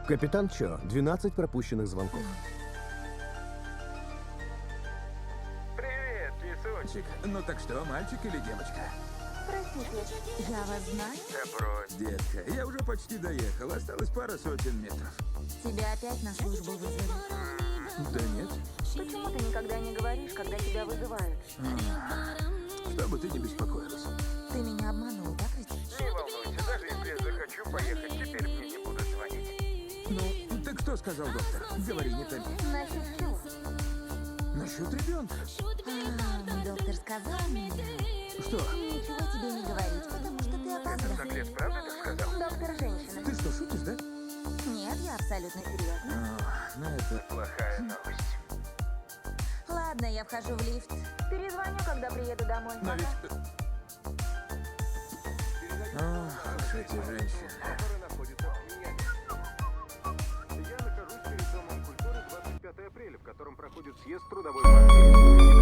Капитан Чо, 12 пропущенных звонков. Привет, кисунчик. Ну так что, мальчик или девочка? Простите, я вас знаю? Да брось, детка. Я уже почти доехал. Осталось пара сотен метров. Тебя опять на службу вызвали. Да нет. Почему ты никогда не говоришь, когда тебя вызывают? Чтобы ты не беспокоилась. Ты меня обманул, так ведь? Не волнуйся, даже если я захочу поехать, теперь мне не будут звонить. Ну, так что сказал доктор? Говори, не томи. Насчет чего? Насчет ребенка. Доктор сказал мне Что? ничего тебе не говорить, потому что ты опоздал. Наглец, правда так сказал? Доктор женщина. Ты что, шутишь, да? Нет, я абсолютно серьезно. Ну это плохая новость. Ладно, я вхожу в лифт. Перезвоню, когда приеду домой. Но Пока. ведь... Ах, эти женщины. Который находится в Мьями. Я нахожусь перед Домом культуры 25 апреля, в котором проходит съезд трудовой партии.